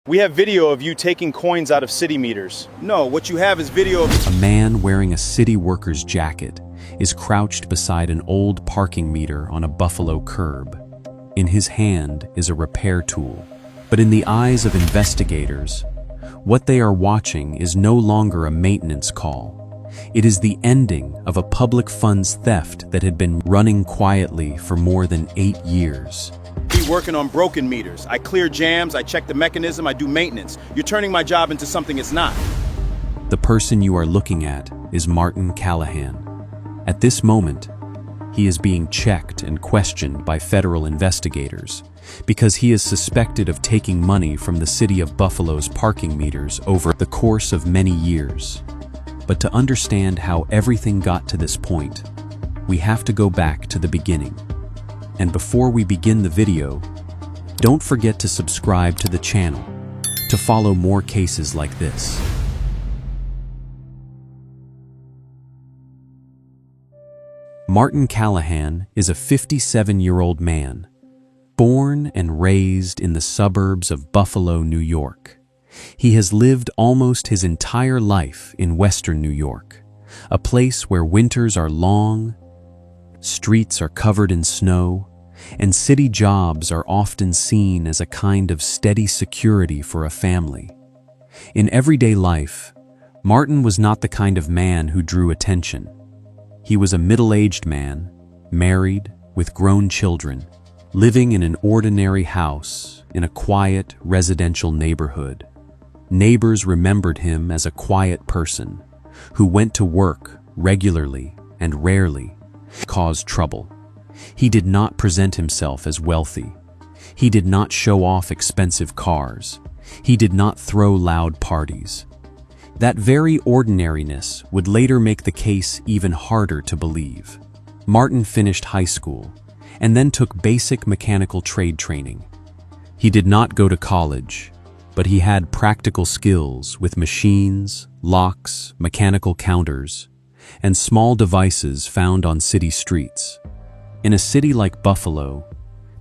We have video of you taking coins out of city meters. No, what you have is video of... A man wearing a city worker's jacket is crouched beside an old parking meter on a Buffalo curb. In his hand is a repair tool. But in the eyes of investigators, what they are watching is no longer a maintenance call. It is the ending of a public funds theft that had been running quietly for more than 8 years. Be working on broken meters. I clear jams, I check the mechanism, I do maintenance. You're turning my job into something it's not. The person you are looking at is Martin Callahan. At this moment, he is being checked and questioned by federal investigators because he is suspected of taking money from the city of Buffalo's parking meters over the course of many years. But to understand how everything got to this point, we have to go back to the beginning. And before we begin the video, don't forget to subscribe to the channel to follow more cases like this. Martin Callahan is a 57-year-old man, born and raised in the suburbs of Buffalo, New York. He has lived almost his entire life in Western New York, a place where winters are long, streets are covered in snow, and city jobs are often seen as a kind of steady security for a family. In everyday life, Martin was not the kind of man who drew attention. He was a middle-aged man, married, with grown children, living in an ordinary house in a quiet residential neighborhood. Neighbors remembered him as a quiet person who went to work regularly and rarely caused trouble. He did not present himself as wealthy. He did not show off expensive cars. He did not throw loud parties. That very ordinariness would later make the case even harder to believe. Martin finished high school and then took basic mechanical trade training. He did not go to college, but he had practical skills with machines, locks, mechanical counters, and small devices found on city streets. In a city like Buffalo,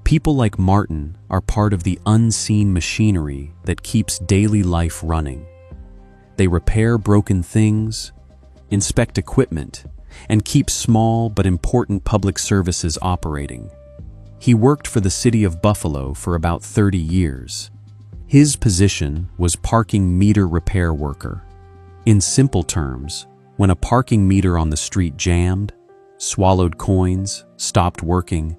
people like Martin are part of the unseen machinery that keeps daily life running. They repair broken things, inspect equipment, and keep small but important public services operating. He worked for the city of Buffalo for about 30 years. His position was parking meter repair worker. In simple terms, when a parking meter on the street jammed, swallowed coins, stopped working,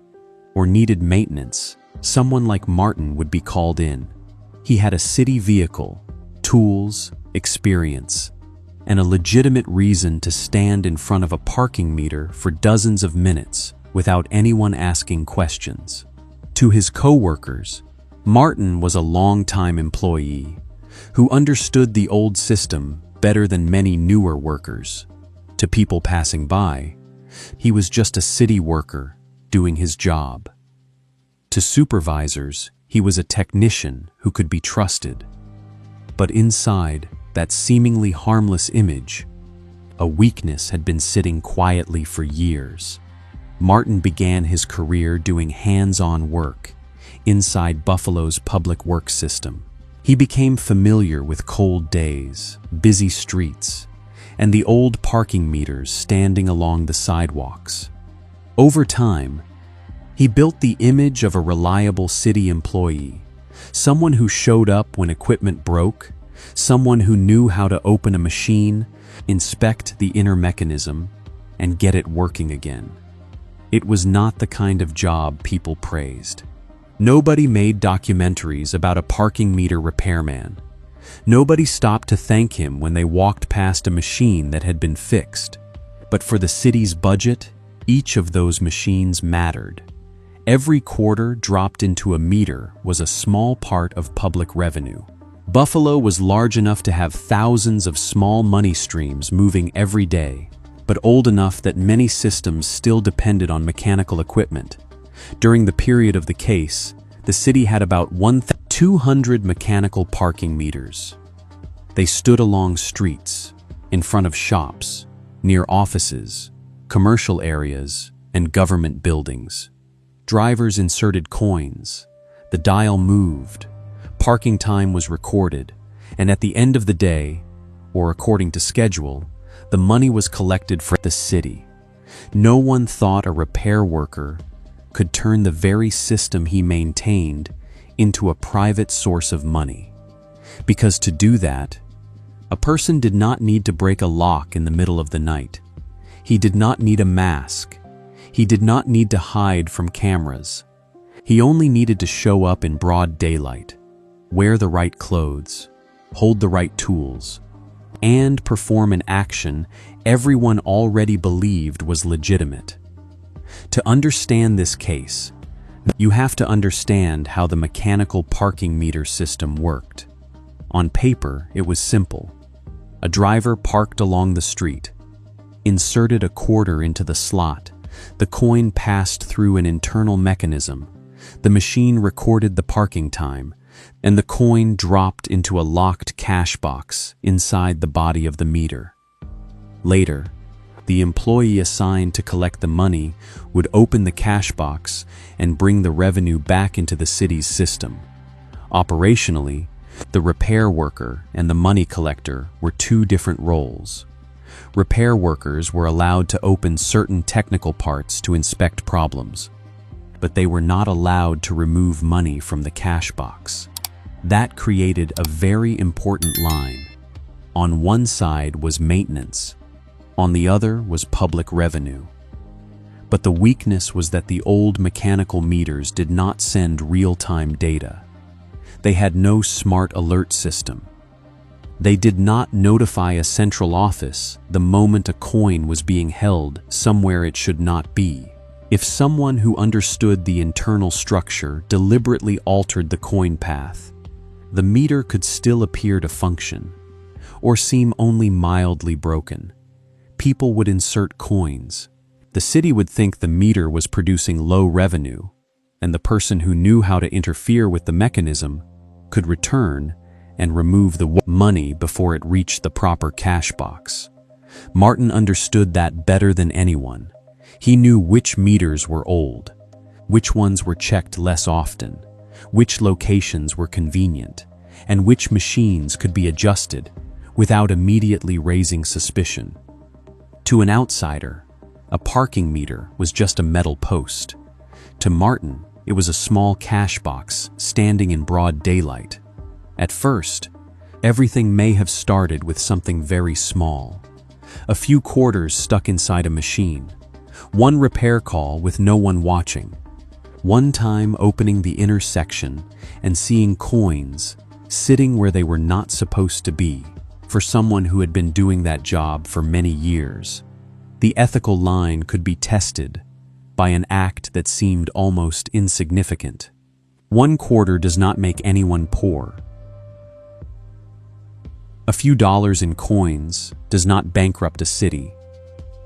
or needed maintenance, someone like Martin would be called in. He had a city vehicle, tools, experience, and a legitimate reason to stand in front of a parking meter for dozens of minutes without anyone asking questions. To his co-workers, Martin was a long-time employee who understood the old system better than many newer workers. To people passing by, he was just a city worker doing his job. To supervisors, he was a technician who could be trusted. But inside that seemingly harmless image, a weakness had been sitting quietly for years. Martin began his career doing hands-on work inside Buffalo's public works system. He became familiar with cold days, busy streets, and the old parking meters standing along the sidewalks. Over time, he built the image of a reliable city employee, someone who showed up when equipment broke, someone who knew how to open a machine, inspect the inner mechanism, and get it working again. It was not the kind of job people praised. Nobody made documentaries about a parking meter repairman. Nobody stopped to thank him when they walked past a machine that had been fixed. But for the city's budget, each of those machines mattered. Every quarter dropped into a meter was a small part of public revenue. Buffalo was large enough to have thousands of small money streams moving every day, but old enough that many systems still depended on mechanical equipment. During the period of the case, the city had about 1,200 mechanical parking meters. They stood along streets, in front of shops, near offices, commercial areas, and government buildings. Drivers inserted coins, the dial moved, parking time was recorded, and at the end of the day, or according to schedule, the money was collected from the city. No one thought a repair worker could turn the very system he maintained into a private source of money. Because to do that, a person did not need to break a lock in the middle of the night. He did not need a mask. He did not need to hide from cameras. He only needed to show up in broad daylight, wear the right clothes, hold the right tools, and perform an action everyone already believed was legitimate. To understand this case, you have to understand how the mechanical parking meter system worked. On paper, it was simple. A driver parked along the street, inserted a quarter into the slot. The coin passed through an internal mechanism. The machine recorded the parking time, and the coin dropped into a locked cash box inside the body of the meter. Later, the employee assigned to collect the money would open the cash box and bring the revenue back into the city's system. Operationally, the repair worker and the money collector were two different roles. Repair workers were allowed to open certain technical parts to inspect problems, but they were not allowed to remove money from the cash box. That created a very important line. On one side was maintenance, on the other was public revenue. But the weakness was that the old mechanical meters did not send real-time data. They had no smart alert system. They did not notify a central office the moment a coin was being held somewhere it should not be. If someone who understood the internal structure deliberately altered the coin path, the meter could still appear to function, or seem only mildly broken. People would insert coins. The city would think the meter was producing low revenue, and the person who knew how to interfere with the mechanism could return and remove the money before it reached the proper cash box. Martin understood that better than anyone. He knew which meters were old, which ones were checked less often, which locations were convenient, and which machines could be adjusted without immediately raising suspicion. To an outsider, a parking meter was just a metal post. To Martin, it was a small cash box standing in broad daylight. At first, everything may have started with something very small. A few quarters stuck inside a machine, one repair call with no one watching, one time opening the inner section and seeing coins sitting where they were not supposed to be for someone who had been doing that job for many years. The ethical line could be tested by an act that seemed almost insignificant. One quarter does not make anyone poor. A few dollars in coins does not bankrupt a city.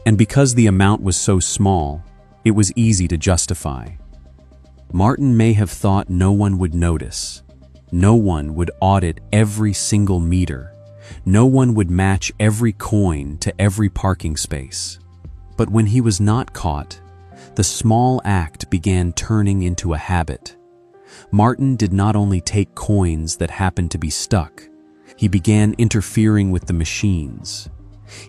And because the amount was so small, it was easy to justify. Martin may have thought no one would notice. No one would audit every single meter. No one would match every coin to every parking space. But when he was not caught, the small act began turning into a habit. Martin did not only take coins that happened to be stuck, he began interfering with the machines.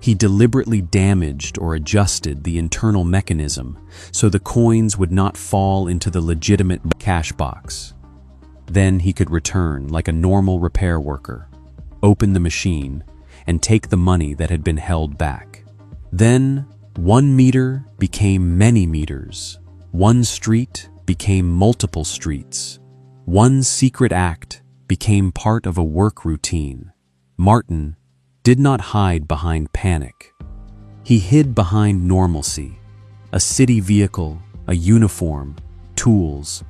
He deliberately damaged or adjusted the internal mechanism so the coins would not fall into the legitimate cash box. Then he could return like a normal repair worker, open the machine, and take the money that had been held back. Then, one meter became many meters. One street became multiple streets. One secret act became part of a work routine. Martin did not hide behind panic. He hid behind normalcy, a city vehicle, a uniform, tools,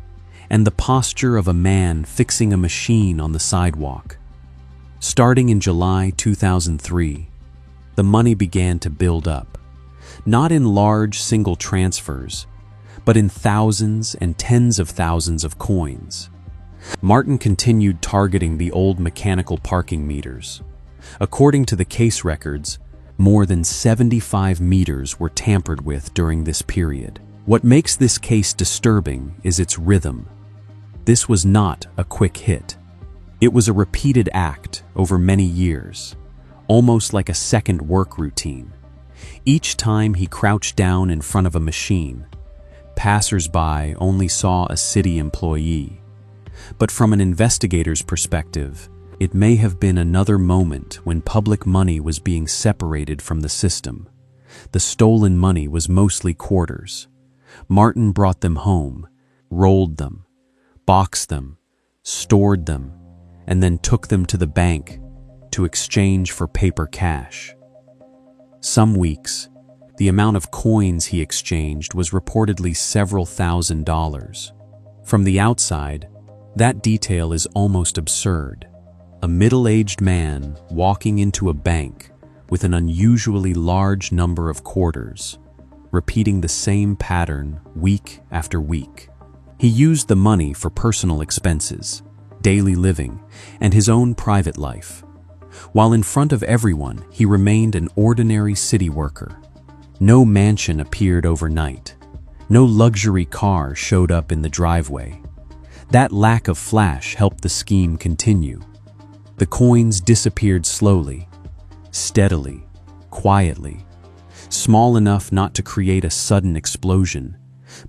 and the posture of a man fixing a machine on the sidewalk. Starting in July 2003, the money began to build up, not in large single transfers, but in thousands and tens of thousands of coins. Martin continued targeting the old mechanical parking meters. According to the case records, more than 75 meters were tampered with during this period. What makes this case disturbing is its rhythm. This was not a quick hit. It was a repeated act over many years, almost like a second work routine. Each time he crouched down in front of a machine, passers-by only saw a city employee. But from an investigator's perspective, it may have been another moment when public money was being separated from the system. The stolen money was mostly quarters. Martin brought them home, rolled them, boxed them, stored them, and then took them to the bank to exchange for paper cash. Some weeks, the amount of coins he exchanged was reportedly several $1,000s. From the outside, that detail is almost absurd. A middle-aged man walking into a bank with an unusually large number of quarters, repeating the same pattern week after week. He used the money for personal expenses, daily living, and his own private life. While in front of everyone, he remained an ordinary city worker. No mansion appeared overnight. No luxury car showed up in the driveway. That lack of flash helped the scheme continue. The coins disappeared slowly, steadily, quietly, small enough not to create a sudden explosion,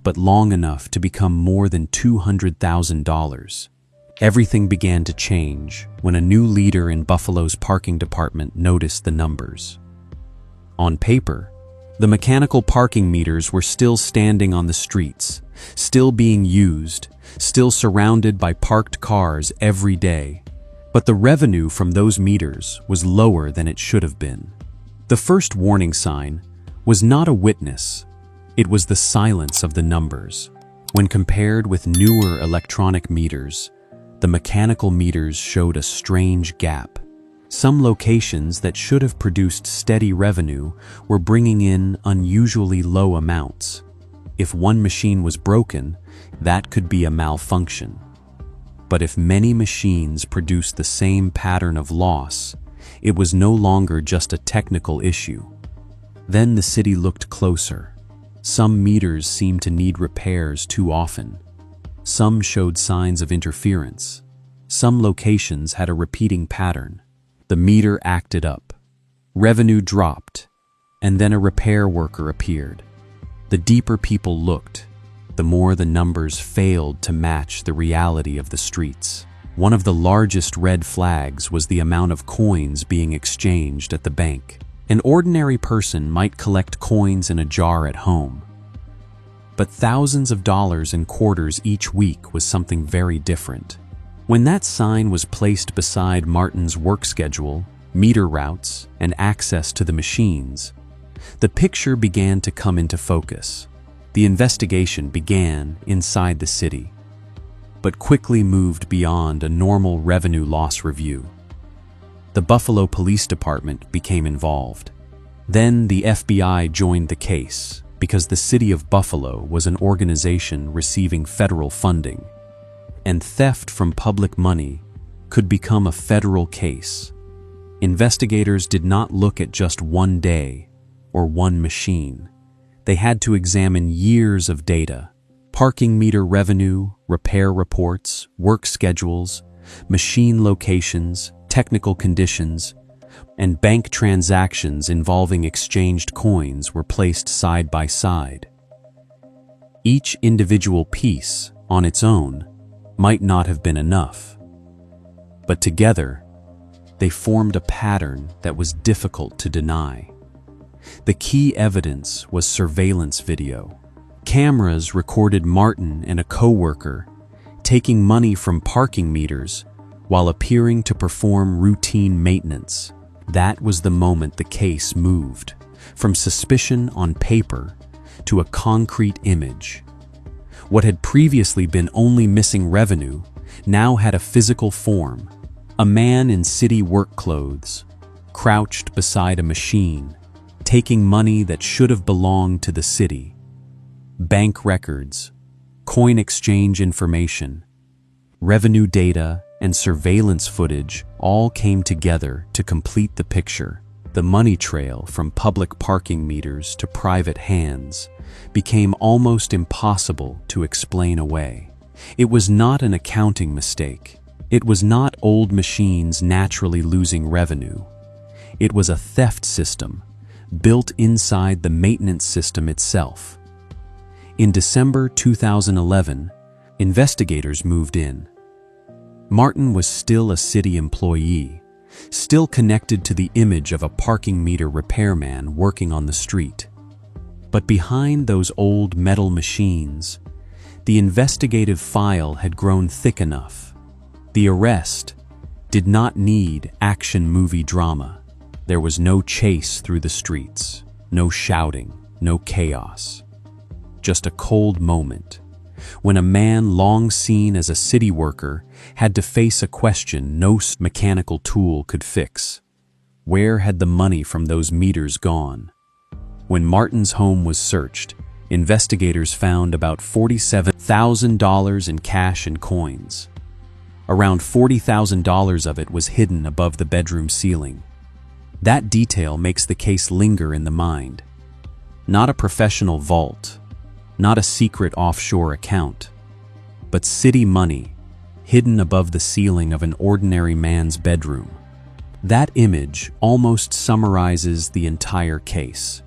but long enough to become more than $200,000. Everything began to change when a new leader in Buffalo's parking department noticed the numbers. On paper, the mechanical parking meters were still standing on the streets, still being used, still surrounded by parked cars every day. But the revenue from those meters was lower than it should have been. The first warning sign was not a witness, it was the silence of the numbers. When compared with newer electronic meters, the mechanical meters showed a strange gap. Some locations that should have produced steady revenue were bringing in unusually low amounts. If one machine was broken, that could be a malfunction. But if many machines produced the same pattern of loss, it was no longer just a technical issue. Then the city looked closer. Some meters seemed to need repairs too often. Some showed signs of interference. Some locations had a repeating pattern. The meter acted up. Revenue dropped, and then a repair worker appeared. The deeper people looked, the more the numbers failed to match the reality of the streets. One of the largest red flags was the amount of coins being exchanged at the bank. An ordinary person might collect coins in a jar at home, but thousands of dollars in quarters each week was something very different. When that sign was placed beside Martin's work schedule, meter routes, and access to the machines, the picture began to come into focus. The investigation began inside the city, but quickly moved beyond a normal revenue loss review. The Buffalo Police Department became involved. Then the FBI joined the case because the city of Buffalo was an organization receiving federal funding, and theft from public money could become a federal case. Investigators did not look at just one day or one machine. They had to examine years of data: parking meter revenue, repair reports, work schedules, machine locations, technical conditions, and bank transactions involving exchanged coins were placed side by side. Each individual piece, on its own, might not have been enough, but together, they formed a pattern that was difficult to deny. The key evidence was surveillance video. Cameras recorded Martin and a coworker taking money from parking meters while appearing to perform routine maintenance. That was the moment the case moved from suspicion on paper to a concrete image. What had previously been only missing revenue now had a physical form. A man in city work clothes, crouched beside a machine, taking money that should have belonged to the city. Bank records, coin exchange information, revenue data, and surveillance footage all came together to complete the picture. The money trail from public parking meters to private hands became almost impossible to explain away. It was not an accounting mistake. It was not old machines naturally losing revenue. It was a theft system built inside the maintenance system itself. In December 2011, investigators moved in. Martin was still a city employee, still connected to the image of a parking meter repairman working on the street. But behind those old metal machines, the investigative file had grown thick enough. The arrest did not need action movie drama. There was no chase through the streets, no shouting, no chaos. Just a cold moment, when a man long seen as a city worker had to face a question no mechanical tool could fix. Where had the money from those meters gone? When Martin's home was searched, investigators found about $47,000 in cash and coins. Around $40,000 of it was hidden above the bedroom ceiling. That detail makes the case linger in the mind. Not a professional vault, not a secret offshore account, but city money hidden above the ceiling of an ordinary man's bedroom. That image almost summarizes the entire case.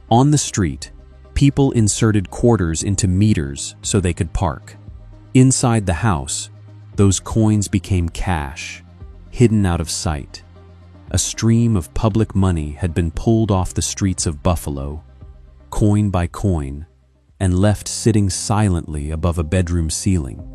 On the street, people inserted quarters into meters so they could park. Inside the house, those coins became cash, hidden out of sight. A stream of public money had been pulled off the streets of Buffalo, coin by coin, and left sitting silently above a bedroom ceiling.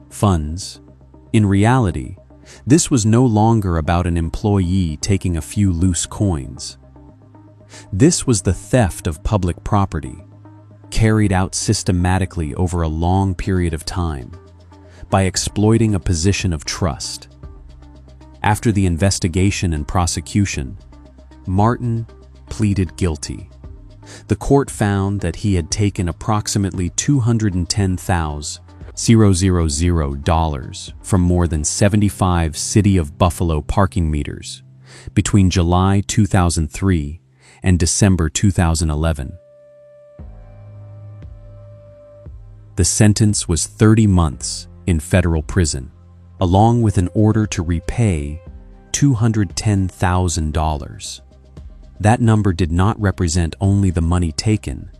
Funds. In reality, this was no longer about an employee taking a few loose coins. This was the theft of public property, carried out systematically over a long period of time, by exploiting a position of trust. After the investigation and prosecution, Martin pleaded guilty. The court found that he had taken approximately $210,000 from more than 75 City of Buffalo parking meters between July 2003 and December 2011. The sentence was 30 months in federal prison, along with an order to repay $210,000. That number did not represent only the money taken.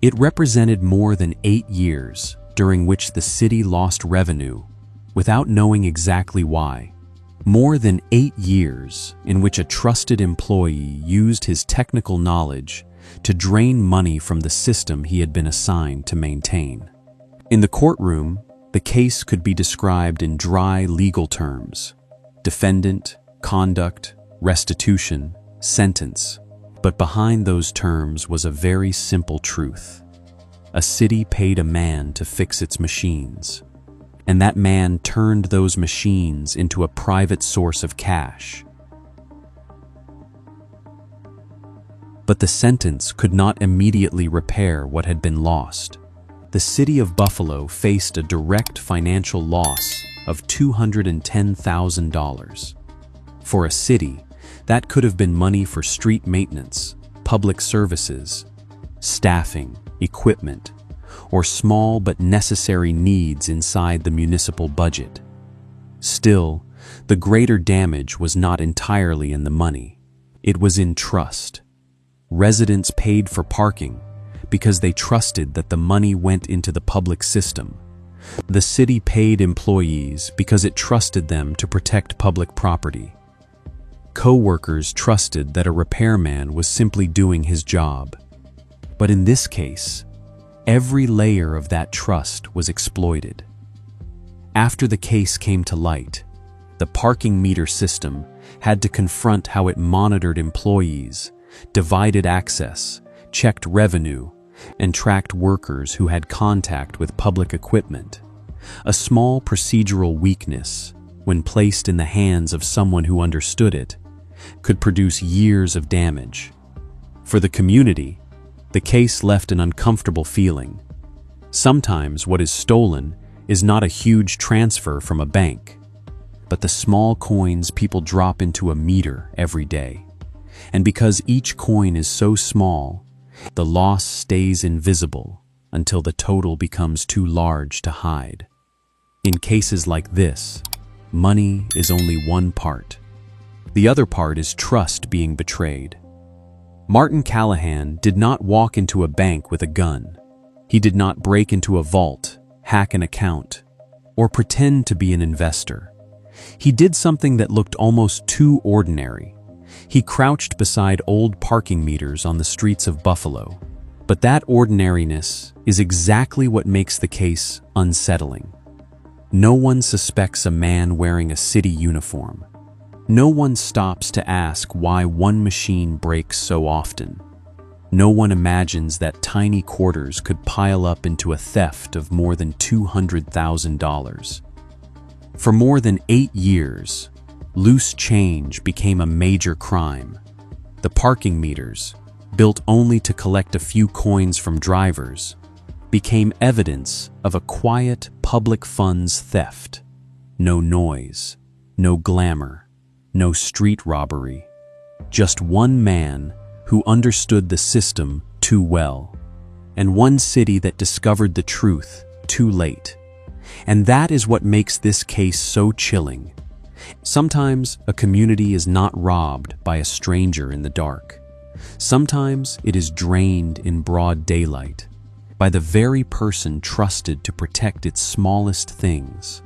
It represented more than 8 years during which the city lost revenue without knowing exactly why. More than 8 years in which a trusted employee used his technical knowledge to drain money from the system he had been assigned to maintain. In the courtroom, the case could be described in dry legal terms: defendant, conduct, restitution, sentence. But behind those terms was a very simple truth. A city paid a man to fix its machines, and that man turned those machines into a private source of cash. But the sentence could not immediately repair what had been lost. The city of Buffalo faced a direct financial loss of $210,000. For a city, that could have been money for street maintenance, public services, staffing, equipment, or small but necessary needs inside the municipal budget. Still, the greater damage was not entirely in the money. It was in trust. Residents paid for parking because they trusted that the money went into the public system. The city paid employees because it trusted them to protect public property. Co-workers trusted that a repairman was simply doing his job. But in this case, every layer of that trust was exploited. After the case came to light, the parking meter system had to confront how it monitored employees, divided access, checked revenue, and tracked workers who had contact with public equipment. A small procedural weakness, when placed in the hands of someone who understood it, could produce years of damage. For the community, the case left an uncomfortable feeling. Sometimes what is stolen is not a huge transfer from a bank, but the small coins people drop into a meter every day. And because each coin is so small, the loss stays invisible until the total becomes too large to hide. In cases like this, money is only one part. The other part is trust being betrayed. Martin Callahan did not walk into a bank with a gun. He did not break into a vault, hack an account, or pretend to be an investor. He did something that looked almost too ordinary. He crouched beside old parking meters on the streets of Buffalo. But that ordinariness is exactly what makes the case unsettling. No one suspects a man wearing a city uniform. No one stops to ask why one machine breaks so often. No one imagines that tiny quarters could pile up into a theft of more than $200,000. For more than 8 years, loose change became a major crime. The parking meters, built only to collect a few coins from drivers, became evidence of a quiet public funds theft. No noise, no glamour, no street robbery. Just one man who understood the system too well, and one city that discovered the truth too late. And that is what makes this case so chilling. Sometimes a community is not robbed by a stranger in the dark. Sometimes it is drained in broad daylight by the very person trusted to protect its smallest things.